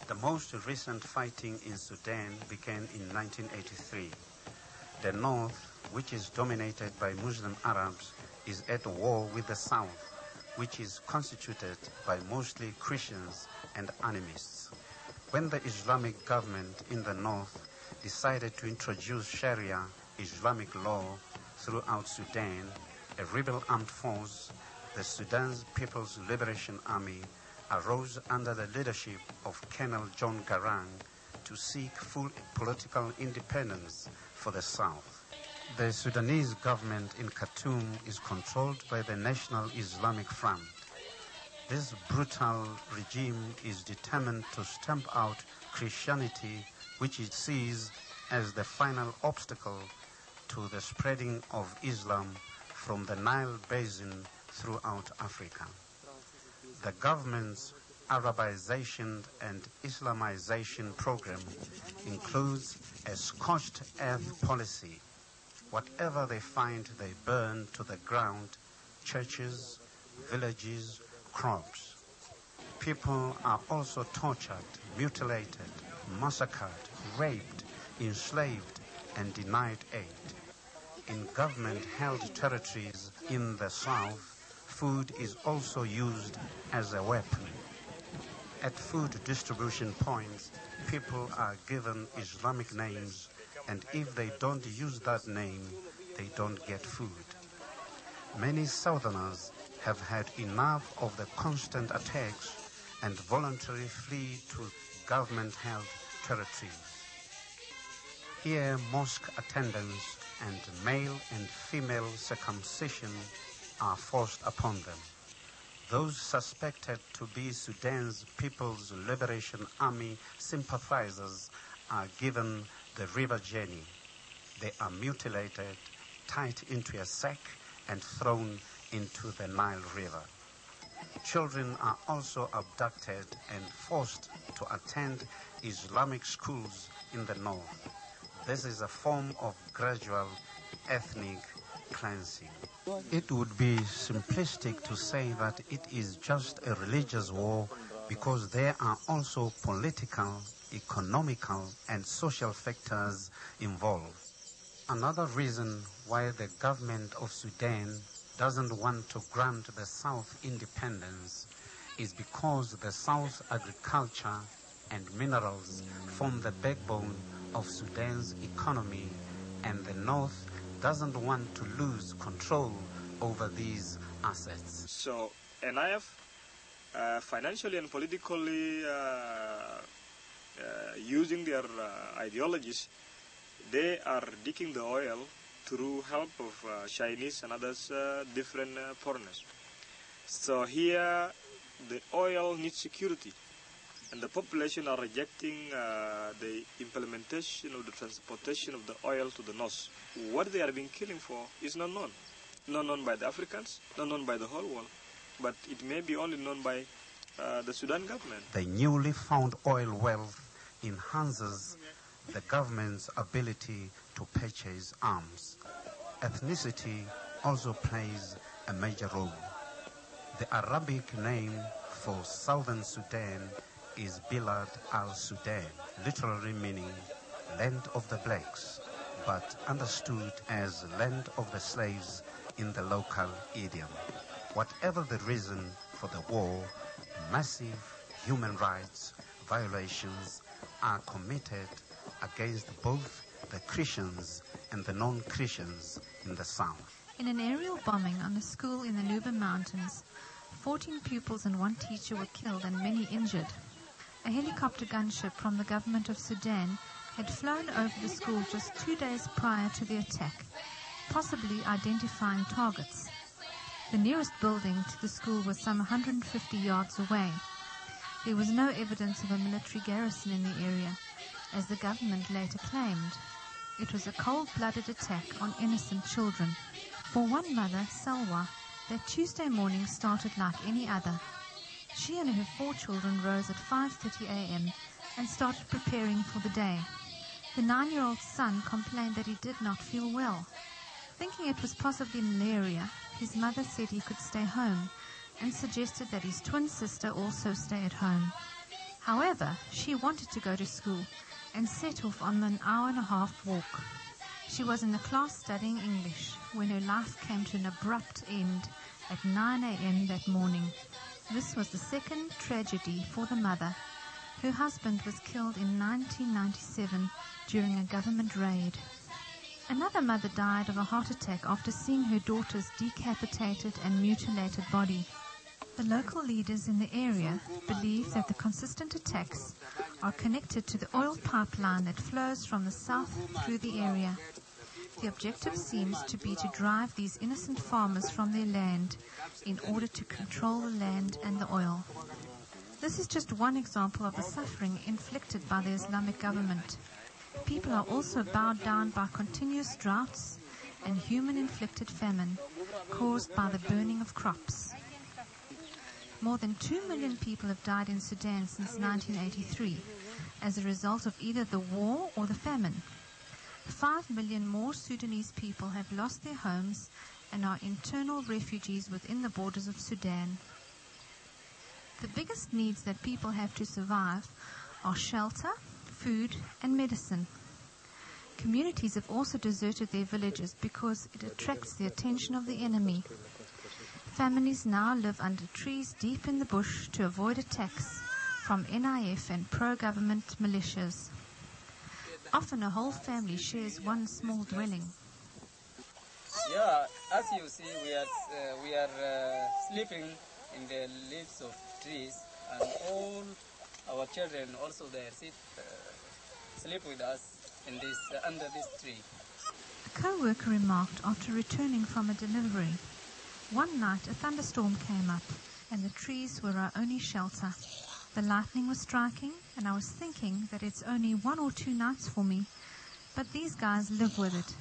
The most recent fighting in Sudan began in 1983. The north, which is dominated by Muslim Arabs, is at war with the south, which is constituted by mostly Christians and animists. When the Islamic government in the north decided to introduce Sharia Islamic law throughout Sudan, a rebel armed force, the Sudan's People's Liberation Army, arose under the leadership of Colonel John Garang to seek full political independence for the South. The Sudanese government in Khartoum is controlled by the National Islamic Front. This brutal regime is determined to stamp out Christianity, which it sees as the final obstacle to the spreading of Islam from the Nile Basin throughout Africa. The government's Arabization and Islamization program includes a scorched earth policy. Whatever they find, they burn to the ground: churches, villages, crops. People are also tortured, mutilated, massacred, raped, enslaved, and denied aid. In government-held territories in the south, food is also used as a weapon. At food distribution points, people are given Islamic names, and if they don't use that name, they don't get food. Many Southerners have had enough of the constant attacks and voluntarily flee to government-held territories. Here, mosque attendance and male and female circumcision are forced upon them. Those suspected to be Sudan's People's Liberation Army sympathizers are given the river journey. They are mutilated, tied into a sack, and thrown into the Nile River. Children are also abducted and forced to attend Islamic schools in the north. This is a form of gradual ethnic cleansing. It would be simplistic to say that it is just a religious war, because there are also political, economical, and social factors involved. Another reason why the government of Sudan doesn't want to grant the South independence is because the South's agriculture and minerals form the backbone of Sudan's economy, and the North doesn't want to lose control over these assets. So NIF, financially and politically using their ideologies, they are digging the oil through help of Chinese and others different foreigners. So here the oil needs security, and the population are rejecting the implementation of the transportation of the oil to the north. What they are being killing for is not known. Not known by the Africans, not known by the whole world, but it may be only known by the Sudan government. The newly found oil wealth enhances the government's ability to purchase arms. Ethnicity also plays a major role. The Arabic name for southern Sudan is Bilad al-Sudan, literally meaning land of the blacks, but understood as land of the slaves in the local idiom. Whatever the reason for the war, massive human rights violations are committed against both the Christians and the non-Christians in the south. In an aerial bombing on a school in the Nuba Mountains, 14 pupils and 1 teacher were killed and many injured. A helicopter gunship from the government of Sudan had flown over the school just 2 days prior to the attack, possibly identifying targets. The nearest building to the school was some 150 yards away. There was no evidence of a military garrison in the area, as the government later claimed. It was a cold-blooded attack on innocent children. For one mother, Salwa, that Tuesday morning started like any other. She and her 4 children rose at 5:30 a.m. and started preparing for the day. The 9-year-old son complained that he did not feel well. Thinking it was possibly malaria, his mother said he could stay home and suggested that his twin sister also stay at home. However, she wanted to go to school and set off on an hour-and-a-half walk. She was in a class studying English when her life came to an abrupt end at 9 a.m. that morning. This was the second tragedy for the mother. Her husband was killed in 1997 during a government raid. Another mother died of a heart attack after seeing her daughter's decapitated and mutilated body. The local leaders in the area believe that the consistent attacks are connected to the oil pipeline that flows from the south through the area. The objective seems to be to drive these innocent farmers from their land in order to control the land and the oil. This is just one example of the suffering inflicted by the Islamic government. People are also bowed down by continuous droughts and human-inflicted famine caused by the burning of crops. More than 2 million people have died in Sudan since 1983 as a result of either the war or the famine. 5 million more Sudanese people have lost their homes and are internal refugees within the borders of Sudan. The biggest needs that people have to survive are shelter, food, and medicine. Communities have also deserted their villages because it attracts the attention of the enemy. Families now live under trees deep in the bush to avoid attacks from NIF and pro-government militias. Often a whole family shares one small dwelling. Yeah, as you see, we are sleeping in the leaves of trees, and all our children also there sleep with us in this under this tree. A co-worker remarked after returning from a delivery, "One night a thunderstorm came up, and the trees were our only shelter. The lightning was striking, and I was thinking that it's only 1 or 2 nights for me, but these guys live with it.